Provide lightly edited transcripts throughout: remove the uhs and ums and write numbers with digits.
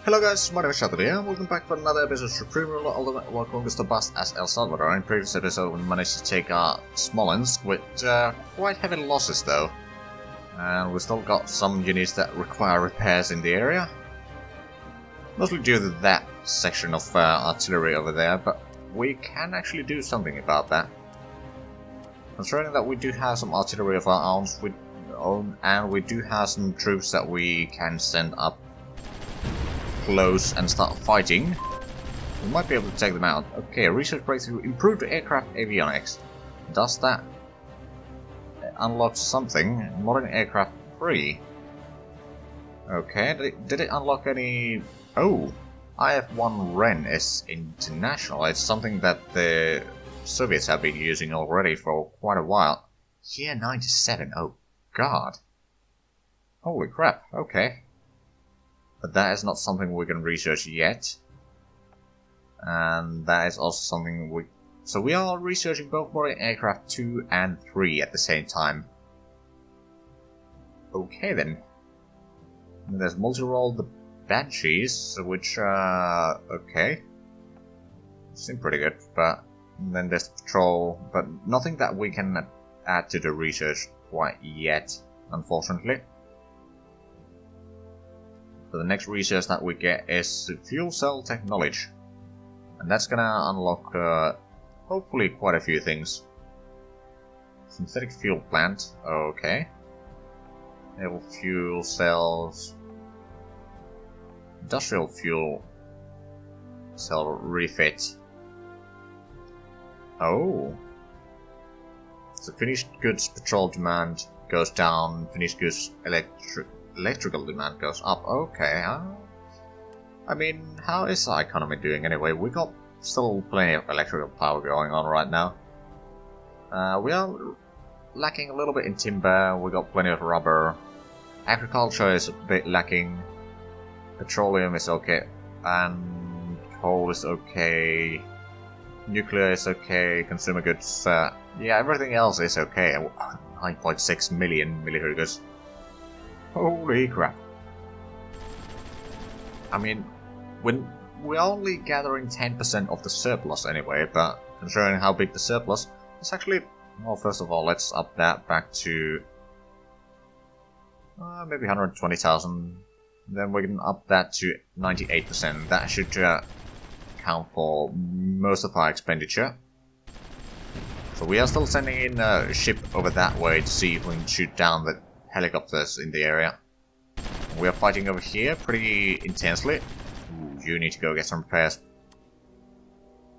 Hello guys, my name is Zhatelier and welcome back for another episode of Supreme Ruler Ultimate War Conquest the Bust as El Salvador. In previous episode we managed to take Smolensk with quite heavy losses though. And we still got some units that require repairs in the area. Mostly due to that section of artillery over there, but we can actually do something about that. Considering that we do have some artillery of our own, and we do have some troops that we can send up close and start fighting, we might be able to take them out. Okay, research breakthrough, improved aircraft avionics. Does that unlock something? Modern aircraft 3. Okay, did it unlock any... Oh, IF-1 Ren is international. It's something that the Soviets have been using already for quite a while. Year 97, oh god. Holy crap, okay. But that is not something we can research yet. And that is also something we... So we are researching both modern aircraft 2 and 3 at the same time. Okay then. And there's multi-role the Banshees, which okay. Seem pretty good, but then there's the patrol, but nothing that we can add to the research quite yet, unfortunately. So the next research that we get is fuel cell technology, and that's gonna unlock hopefully quite a few things. Synthetic fuel plant, okay. Naval fuel cells. Industrial fuel cell refit. Oh. So finished goods petrol demand goes down, finished goods electrical demand goes up. Okay. I mean, how is our economy doing anyway? We got still plenty of electrical power going on right now. We are lacking a little bit in timber, we got plenty of rubber. Agriculture is a bit lacking. Petroleum is okay, and coal is okay, nuclear is okay, consumer goods, yeah, everything else is okay. 9.6 million military goods. Holy crap. I mean, when we're only gathering 10% of the surplus anyway, but considering how big the surplus, it's actually, well, first of all, let's up that back to maybe 120,000. Then we can up that to 98%. That should account for most of our expenditure. So we are still sending in a ship over that way to see if we can shoot down the helicopters in the area. We are fighting over here pretty intensely. Ooh, you need to go get some repairs.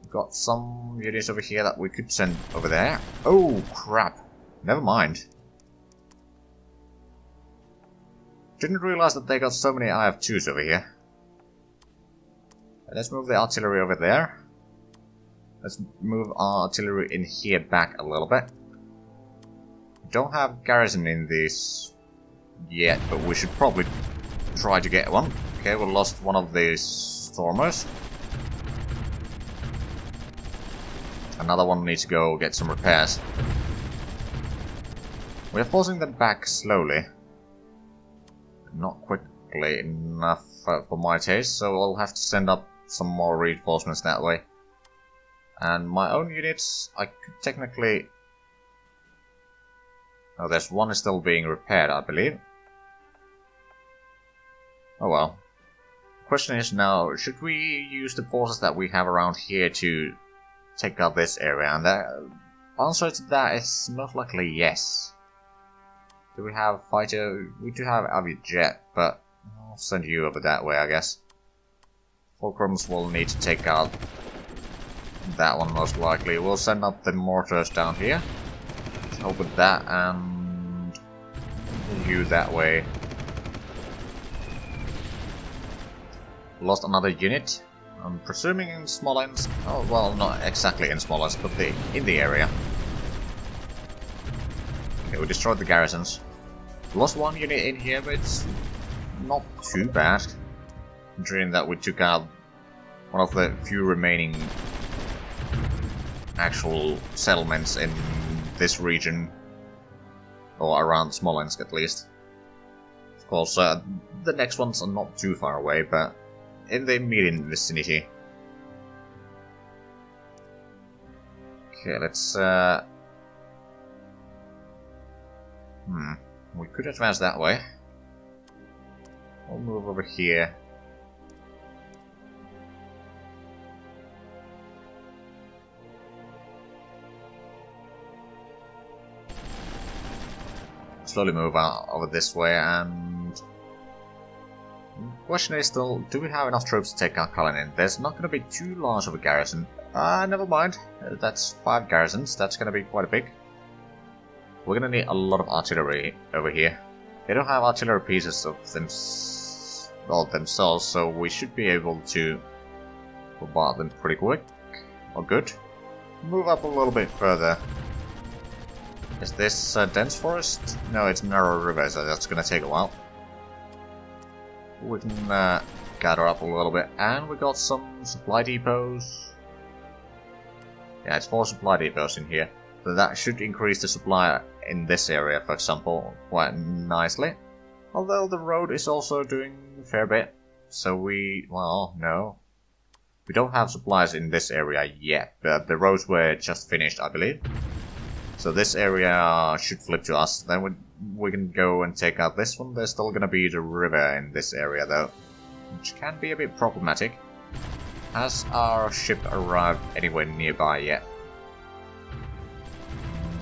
We've got some units over here that we could send over there. Oh crap! Never mind. Didn't realize that they got so many IF-2s over here. Let's move the artillery over there. Let's move our artillery in here back a little bit. We don't have garrison in this yet, but we should probably try to get one. Okay, we lost one of these stormers. Another one needs to go get some repairs. We're forcing them back slowly. Not quickly enough for my taste, so I'll have to send up some more reinforcements that way. And my own units, I could technically... Oh, there's one is still being repaired, I believe. Oh well. The question is now, should we use the forces that we have around here to take out this area? And the answer to that is most likely yes. Do we have fighter? We do have Aviajet, but I'll send you over that way, I guess. Fulcrums will need to take out that one most likely. We'll send up the mortars down here. Let's help with that, and you that way. Lost another unit. I'm presuming in Smolensk. Oh, well, not exactly in Smolensk, but in the area. Okay, we destroyed the garrisons. Lost one unit in here, but it's not too bad. Considering that we took out one of the few remaining actual settlements in this region. Or around Smolensk at least. Of course, the next ones are not too far away, but in the immediate vicinity. Okay, let's we could advance that way. We'll move over here. Slowly move out over this way, and the question is still, do we have enough troops to take out Kalinin? There's not going to be too large of a garrison. Never mind. That's 5 garrisons. That's going to be quite a big. We're going to need a lot of artillery over here. They don't have artillery pieces of themselves, so we should be able to bombard them pretty quick. Or good. Move up a little bit further. Is this dense forest? No, it's narrow river, so that's going to take a while. We can gather up a little bit, and we got some supply depots. Yeah, it's 4 supply depots in here. So that should increase the supply in this area, for example, quite nicely. Although the road is also doing a fair bit. So well, no. We don't have supplies in this area yet, but the roads were just finished, I believe. So this area should flip to us. Then we can go and take out this one. There's still gonna be the river in this area though, which can be a bit problematic. Has our ship arrived anywhere nearby yet?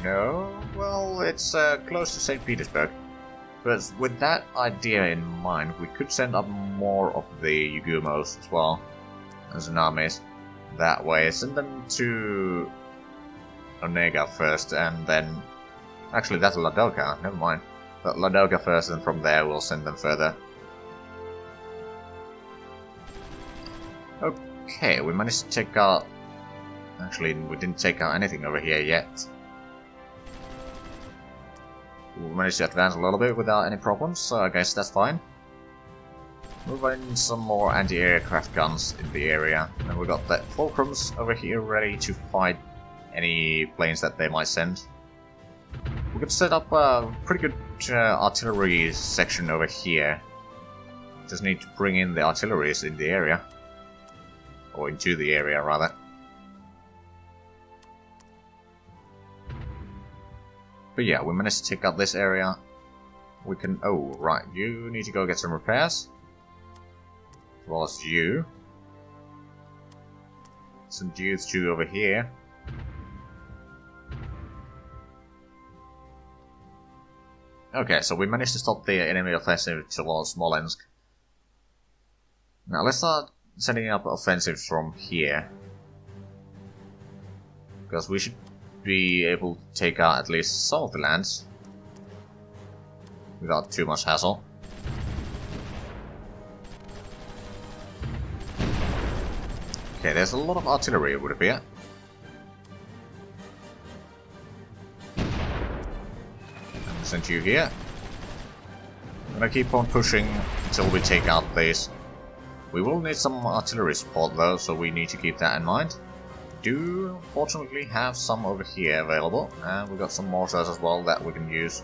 No? Well, it's close to St. Petersburg. But with that idea in mind, we could send up more of the Yugumos as well as an armies that way. Send them to Onega first, and then... Actually, that's Ladoga, never mind. But Ladoga first, and from there we'll send them further. Okay, we managed to take out... Actually, we didn't take out anything over here yet. We managed to advance a little bit without any problems, so I guess that's fine. Move in some more anti-aircraft guns in the area, and we got the fulcrums over here ready to fight any planes that they might send. We could set up a pretty good artillery section over here. Just need to bring in the artilleries in the area. Or into the area, rather. But yeah, we managed to take out this area. We can... Oh, right, you need to go get some repairs. As well as you. Some dudes too over here. Okay, so we managed to stop the enemy offensive towards Smolensk. Now let's start setting up offensives from here. Because we should be able to take out at least some of the lands. Without too much hassle. Okay, there's a lot of artillery, it would appear. Send you here. I'm gonna keep on pushing until we take out these. We will need some artillery support though, so we need to keep that in mind. We do fortunately have some over here available, and we've got some mortars as well that we can use.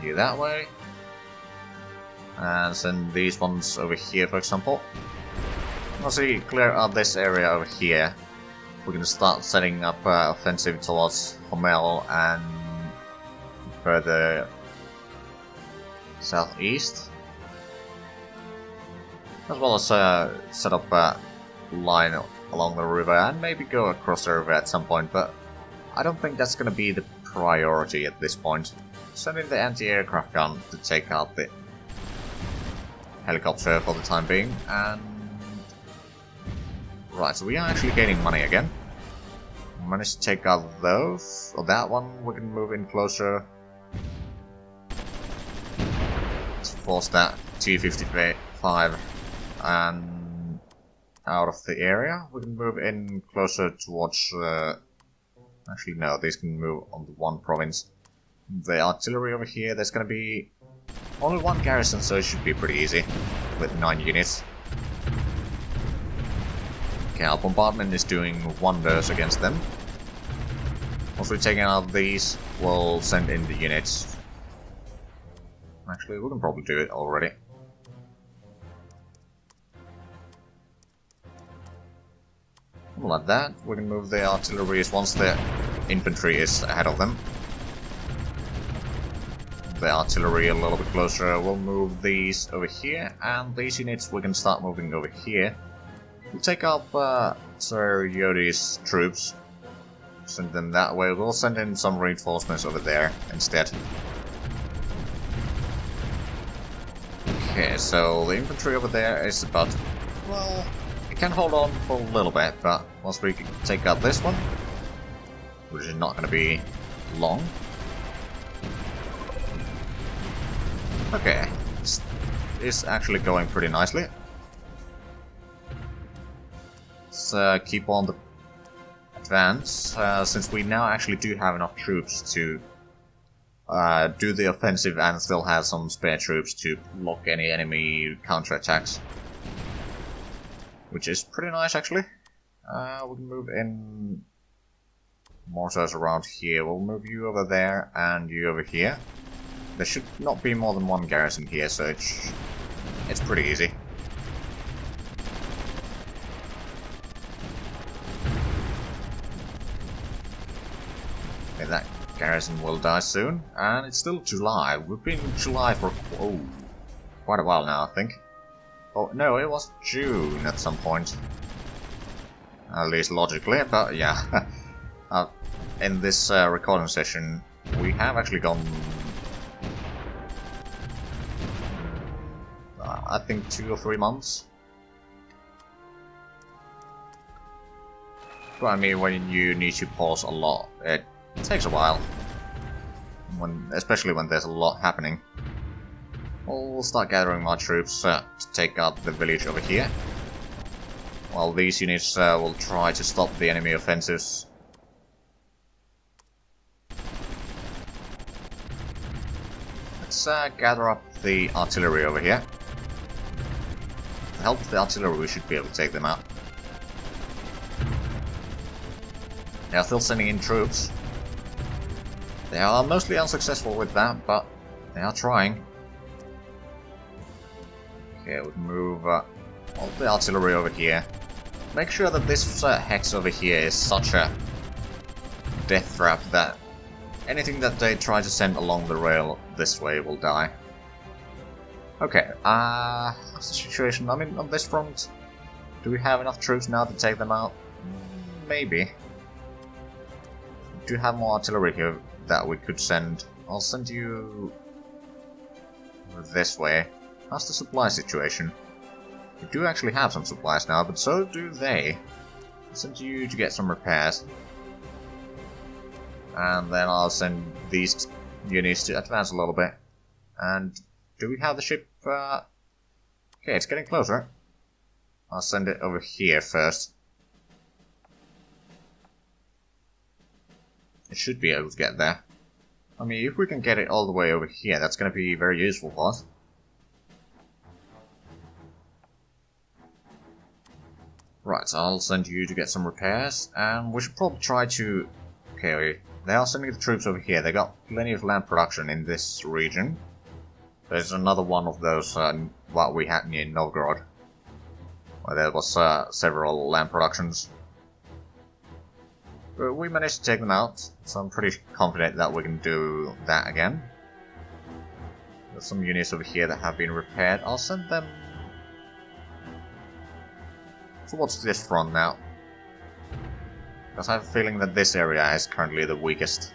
You that way. And send these ones over here, for example. Once we clear out this area over here, we can start setting up offensive towards Homel and further southeast. As well as set up a line along the river and maybe go across the river at some point, but I don't think that's going to be the priority at this point. Sending the anti-aircraft gun to take out the helicopter for the time being, and... Right, so we are actually gaining money again. Managed to take out those. Or that one, we can move in closer. Let's force that T-55 and out of the area. We can move in closer towards... Actually, no, these can move on the one province. The artillery over here, there's going to be only one garrison, so it should be pretty easy with 9 units. Okay, our bombardment is doing wonders against them. Once we're taking out these, we'll send in the units. Actually, we can probably do it already. Like that, we can move the artillery once the infantry is ahead of them. The artillery a little bit closer, we'll move these over here, and these units we can start moving over here. We'll take up Sir Yodi's troops, send them that way. We'll send in some reinforcements over there instead. Okay, so the infantry over there is about, well, it can hold on for a little bit, but once we take out this one, which is not going to be long. Okay, it's actually going pretty nicely. Let's keep on the advance, since we now actually do have enough troops to do the offensive and still have some spare troops to block any enemy counterattacks. Which is pretty nice, actually. We can move in mortars around here. We'll move you over there and you over here. There should not be more than one garrison here, so it's pretty easy. Okay, that garrison will die soon, and it's still July. We've been in July for quite a while now, I think. Oh, no, it was June at some point. At least logically, but yeah. In this recording session, we have actually gone... I think 2 or 3 months. But I mean, when you need to pause a lot, it takes a while. Especially when there's a lot happening. We'll start gathering my troops to take out the village over here. While these units will try to stop the enemy offensives. Let's gather up the artillery over here. To help the artillery, we should be able to take them out. They are still sending in troops. They are mostly unsuccessful with that, but they are trying. Okay, we can move all the artillery over here. Make sure that this hex over here is such a death trap that anything that they try to send along the rail this way will die. Okay, what's the situation? I mean, on this front, do we have enough troops now to take them out? Maybe. We do have more artillery here that we could send. I'll send you this way. How's the supply situation? We do actually have some supplies now, but so do they. I'll send you to get some repairs. And then I'll send these units to advance a little bit. And do we have the ship? Okay, it's getting closer. I'll send it over here first. It should be able to get there. I mean, if we can get it all the way over here, that's going to be very useful for us. Right, so I'll send you to get some repairs, and we should probably try to... Okay, they are sending the troops over here. They got plenty of land production in this region. There's another one of those what we had near Novgorod, where there was several land productions. But we managed to take them out, so I'm pretty confident that we can do that again. There's some units over here that have been repaired. I'll send them towards this front now, because I have a feeling that this area is currently the weakest.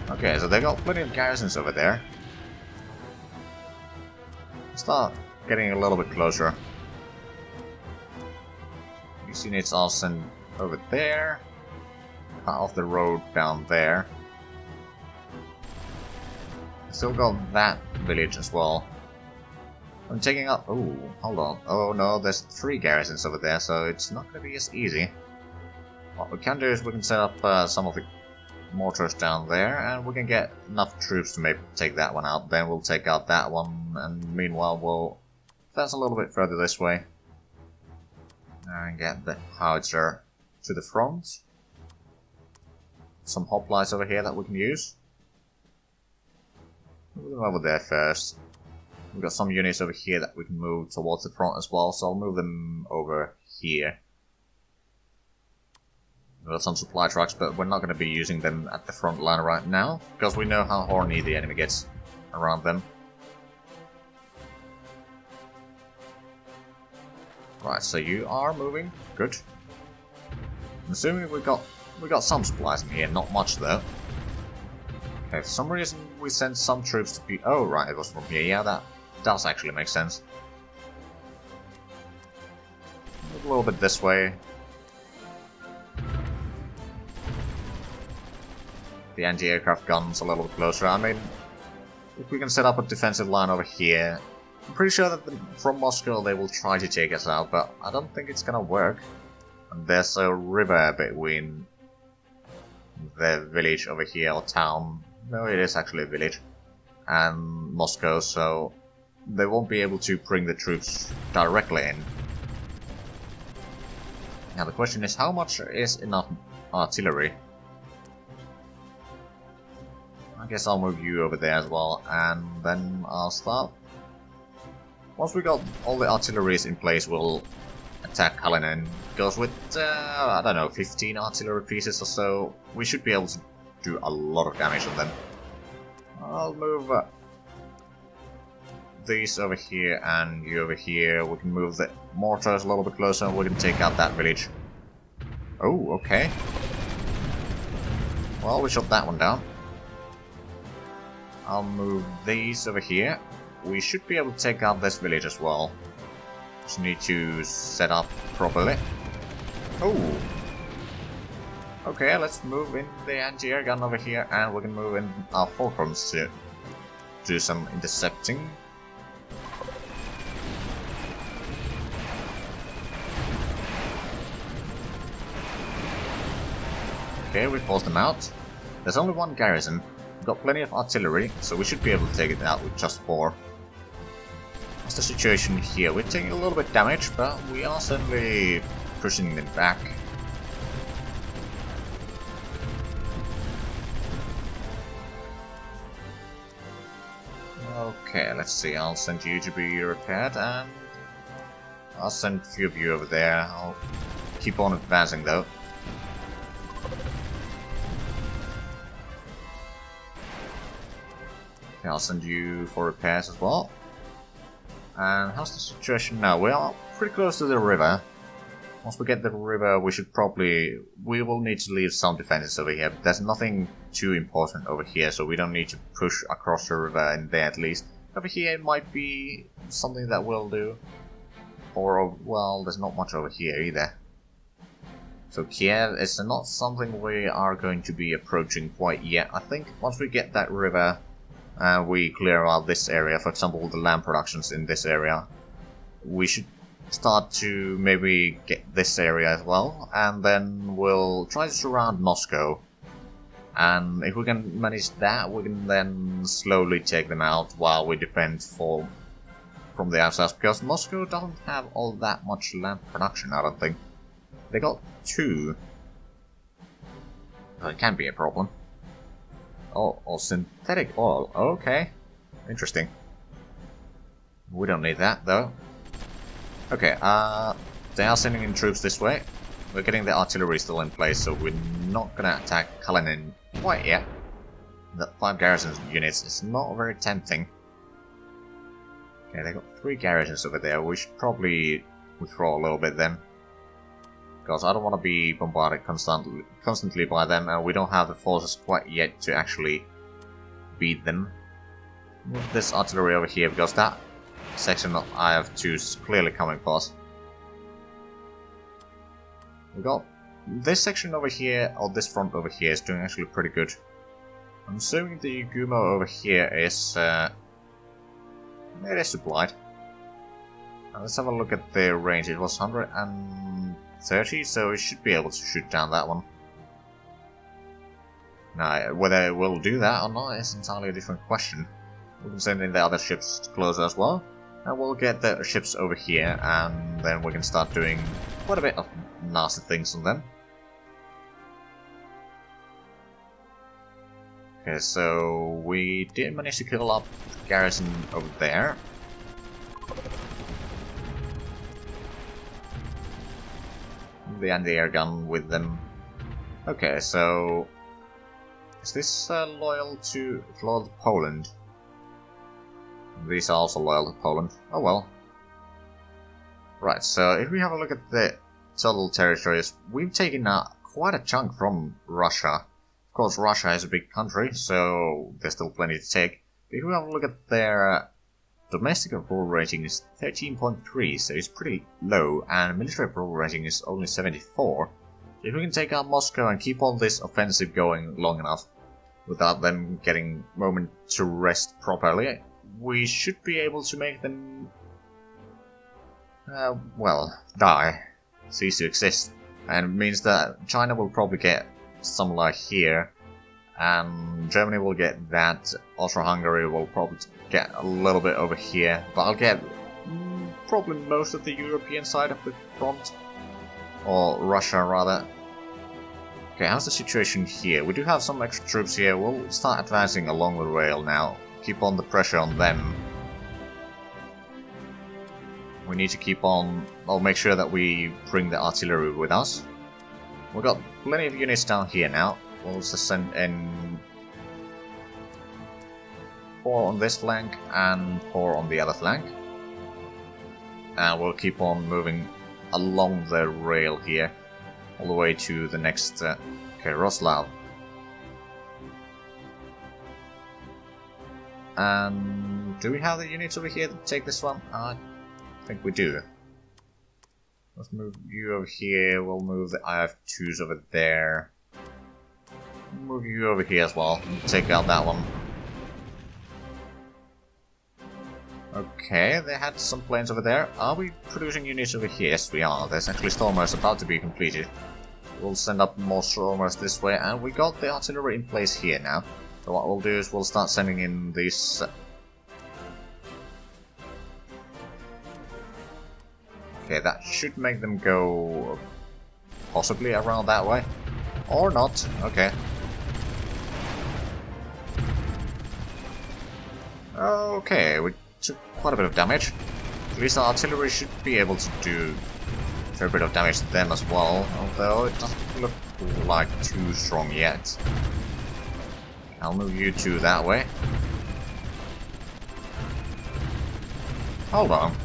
Okay, so they got plenty of garrisons over there. Start getting a little bit closer. These units I'll send over there, cut off the road down there. Still got that village as well. I'm taking up... Oh, hold on. Oh no, there's 3 garrisons over there, so it's not going to be as easy. What we can do is we can set up some of the mortars down there, and we can get enough troops to maybe take that one out. Then we'll take out that one, and meanwhile we'll advance a little bit further this way. And get the howitzer to the front. Some hoplites over here that we can use. Move them over there first. We've got some units over here that we can move towards the front as well, so I'll move them over here. We've got some supply trucks, but we're not going to be using them at the front line right now, because we know how horny the enemy gets around them. Right, so you are moving. Good. I'm assuming we got some supplies in here, not much though. Okay, for some reason we sent some troops to be... Oh, right, it was from here. Yeah, that does actually make sense. Move a little bit this way. The anti-aircraft guns a little bit closer. I mean, if we can set up a defensive line over here, I'm pretty sure that from Moscow they will try to take us out, but I don't think it's gonna work. And there's a river between the village over here, or town. No, it is actually a village. And Moscow, so they won't be able to bring the troops directly in. Now the question is, how much is enough artillery? I guess I'll move you over there as well, and then I'll start. Once we got all the artilleries in place, we'll attack Kalinin. Because with, I don't know, 15 artillery pieces or so, we should be able to do a lot of damage on them. I'll move these over here and you over here. We can move the mortars a little bit closer and we can take out that village. Oh, okay. Well, we shot that one down. I'll move these over here. We should be able to take out this village as well. Just need to set up properly. Oh! Okay, let's move in the anti-air gun over here, and we can move in our fulcrums to do some intercepting. Okay, we forced them out. There's only one garrison. We've got plenty of artillery, so we should be able to take it out with just 4. What's the situation here? We're taking a little bit damage, but we are certainly pushing them back. Okay, let's see. I'll send you to be repaired, and I'll send a few of you over there. I'll keep on advancing, though. Okay, I'll send you for repairs as well. And how's the situation now? We are pretty close to the river. Once we get the river, we will need to leave some defenses over here. But there's nothing too important over here, so we don't need to push across the river in there at least. Over here it might be something that we'll do. Or, well, there's not much over here either. So Kiev is not something we are going to be approaching quite yet. I think once we get that river, we clear out this area, for example the land productions in this area, we should start to maybe get this area as well, and then we'll try to surround Moscow. And if we can manage that, we can then slowly take them out while we defend from the outside, because Moscow doesn't have all that much land production, I don't think. They got 2. So it can be a problem. Oh, synthetic oil. Okay. Interesting. We don't need that, though. Okay, they are sending in troops this way. We're getting the artillery still in place, so we're not gonna attack Kalinin quite yet. The 5 garrison units is not very tempting. Okay, they got 3 garrisons over there. We should probably withdraw a little bit then. Because I don't want to be bombarded constantly by them, and we don't have the forces quite yet to actually beat them. Move this artillery over here, because that section of IF2 is clearly coming for us. We got this section over here, or this front over here, is doing actually pretty good. I'm assuming the Gumo over here is it is supplied. Now let's have a look at the range. It was 130, so it should be able to shoot down that one. Now, whether it will do that or not is entirely a different question. We can send in the other ships closer as well, and we'll get the ships over here, and then we can start doing quite a bit of nasty things on them. Okay, so we did manage to kill up garrison over there. The anti-air gun with them. Okay, so is this loyal to Poland? These are also loyal to Poland. Oh well. Right, so if we have a look at the total territories, we've taken quite a chunk from Russia. Of course, Russia is a big country, so there's still plenty to take. But if we have a look at their domestic approval rating is 13.3, so it's pretty low, and military approval rating is only 74. So if we can take out Moscow and keep all this offensive going long enough, without them getting moment to rest properly, we should be able to make them, well, die, cease to exist. And it means that China will probably get some like here, and Germany will get that, Austria-Hungary will probably get a little bit over here, but I'll get probably most of the European side of the front, or Russia rather. Okay, how's the situation here? We do have some extra troops here. We'll start advancing along the rail now. Keep on the pressure on them. We need to keep on... I'll make sure that we bring the artillery with us. We've got plenty of units down here now. We'll just send in 4 on this flank and 4 on the other flank. And we'll keep on moving along the rail here, all the way to the next, okay, Roslav. And do we have the units over here to take this one? I think we do. Let's move you over here, we'll move the IF-2s over there. Move you over here as well, and take out that one. Okay, they had some planes over there. Are we producing units over here? Yes, we are. There's actually Stormers about to be completed. We'll send up more Stormers this way, and we got the artillery in place here now. So what we'll do is we'll start sending in these... Okay, that should make them go possibly around that way. Or not. Okay. Okay, we took quite a bit of damage. At least the artillery should be able to do a fair bit of damage to them as well, although it doesn't look like too strong yet. I'll move you two that way. Hold on.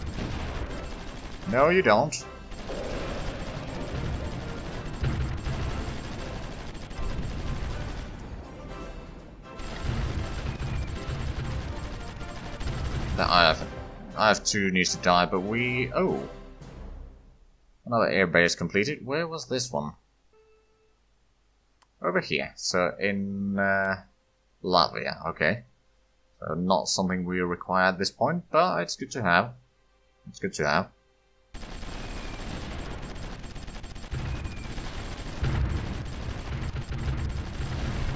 No, you don't. The IF-2 needs to die, but we... Oh! Another airbase completed. Where was this one? Over here. So in Latvia, okay. So not something we require at this point, but it's good to have. It's good to have.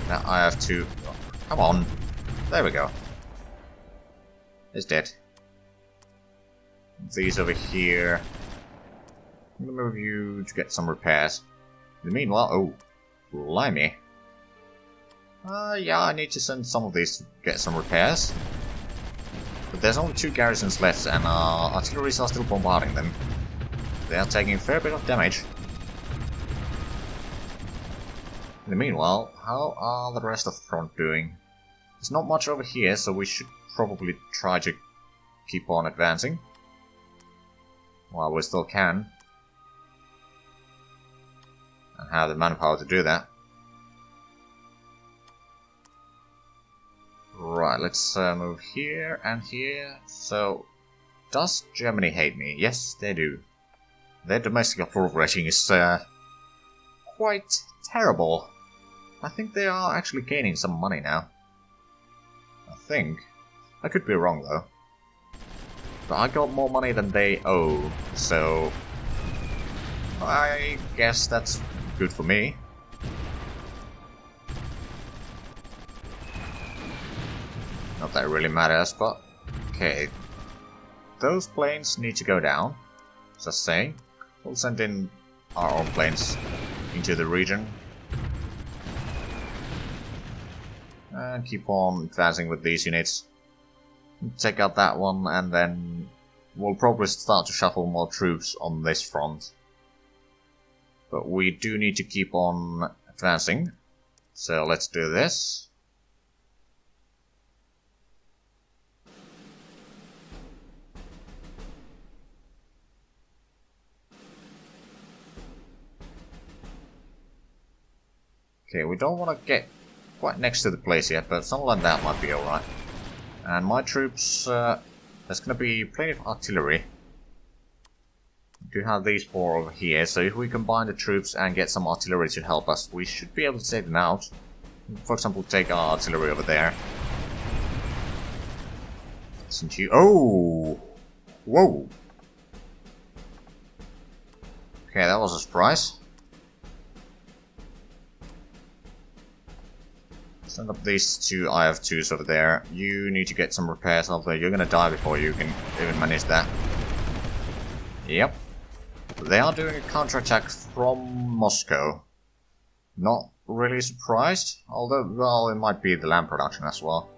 Now I have to... Oh, come on. There we go. It's dead. These over here. I'm gonna move you to get some repairs. In the meanwhile... Oh, blimey. Yeah, I need to send some of these to get some repairs. But there's only 2 garrisons left, and artilleries are still bombarding them. They are taking a fair bit of damage. In the meanwhile, how are the rest of the front doing? There's not much over here, so we should probably try to keep on advancing. While we still can. And have the manpower to do that. Right, let's move here and here. So, does Germany hate me? Yes, they do. Their domestic approval rating is quite terrible. I think they are actually gaining some money now. I think. I could be wrong though. But I got more money than they owe, so I guess that's good for me. Not that it really matters, but okay. Those planes need to go down. Just saying. We'll send in our own planes into the region. And keep on advancing with these units. Take out that one, and then we'll probably start to shuffle more troops on this front. But we do need to keep on advancing. So let's do this. Okay, we don't want to get quite next to the place yet, but something like that might be alright. And my troops, there's going to be plenty of artillery. We do have these 4 over here, so if we combine the troops and get some artillery to help us, we should be able to take them out. For example, take our artillery over there. Since you... Oh! Whoa! Okay, that was a surprise. Send up these 2 IF-2s over there. You need to get some repairs over there. You're gonna die before you can even manage that. Yep. They are doing a counterattack from Moscow. Not really surprised, although, well, it might be the land production as well.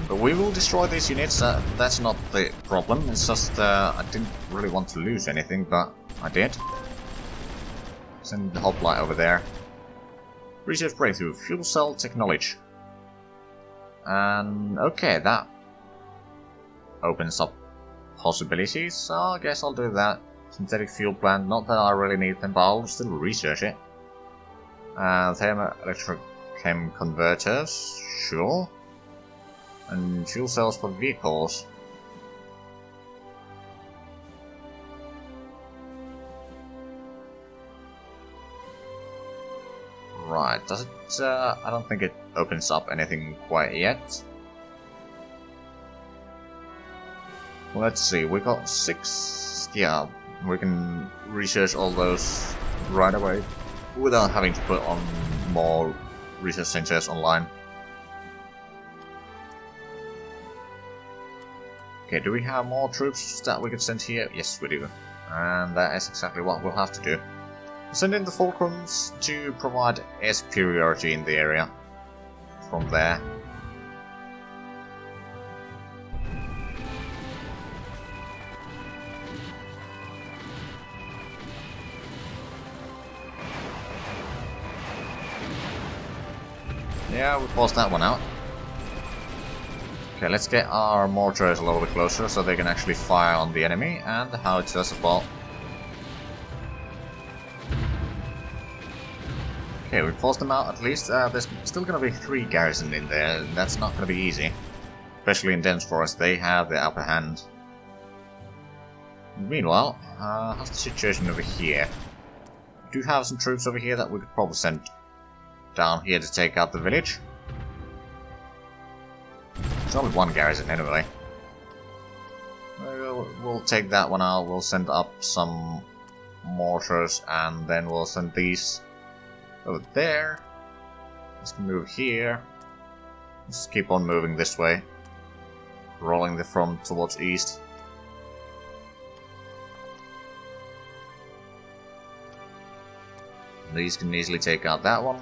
But we will destroy these units, that's not the problem. It's just, I didn't really want to lose anything, but I did. Send the hoplite over there. Research breakthrough, fuel cell technology. And okay, that opens up possibilities, so I guess I'll do that. Synthetic fuel plant, not that I really need them, but I'll still research it. Thermo-electrochem converters, sure. And fuel cells for vehicles. Right, does it, I don't think it opens up anything quite yet. Let's see, we got 6, yeah, we can research all those right away without having to put on more research centers online. Okay, do we have more troops that we could send here? Yes, we do. And that is exactly what we'll have to do. Send in the Fulcrums to provide air superiority in the area. From there. Yeah, we forced that one out. Okay, let's get our mortars a little bit closer so they can actually fire on the enemy, and the howitzers as well. Okay, we forced them out at least. There's still going to be 3 garrison in there, and that's not going to be easy. Especially in dense forest, they have the upper hand. Meanwhile, how's the situation over here? We do have some troops over here that we could probably send down here to take out the village. There's only 1 garrison anyway. We'll take that one out, we'll send up some mortars, and then we'll send these over there. Let's move here. Let's keep on moving this way. Rolling the front towards east. These can easily take out that one.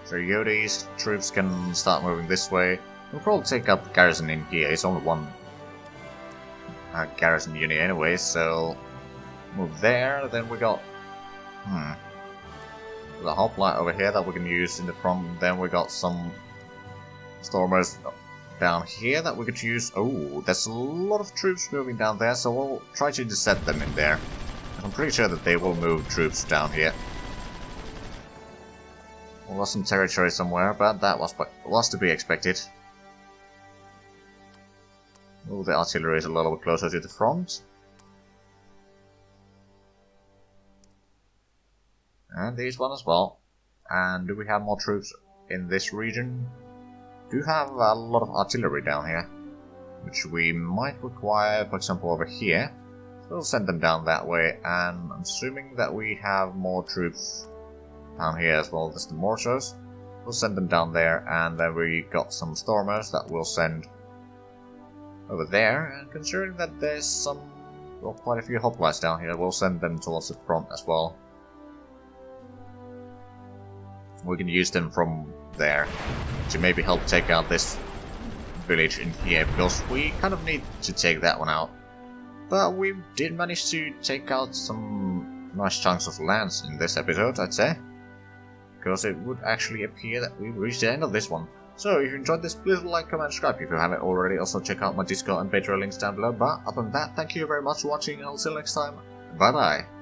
So Yodi's troops can start moving this way. We'll probably take out the garrison in here. It's only 1 garrison unit anyway, so move there. Then we got the hoplite over here that we can use in the front. Then we got some stormers down here that we could use. Oh, there's a lot of troops moving down there, so we'll try to intercept them in there. I'm pretty sure that they will move troops down here. We lost some territory somewhere, but that was to be expected. Move the artillery is a little bit closer to the front. And these one as well. And do we have more troops in this region? Do have a lot of artillery down here, which we might require, for example, over here. So we'll send them down that way, and I'm assuming that we have more troops down here as well. There's the mortars. We'll send them down there, and then we got some stormers that we'll send over there. And considering that there's some, well, quite a few hoplites down here, we'll send them towards the front as well. we can use them from there to maybe help take out this village in here, because we kind of need to take that one out. But we did manage to take out some nice chunks of lands in this episode, I'd say. Because it would actually appear that we've reached the end of this one. So if you enjoyed this, please like, comment, subscribe if you haven't already. Also check out my Discord and Patreon links down below. But other than that, thank you very much for watching, and I'll see you next time. Bye bye.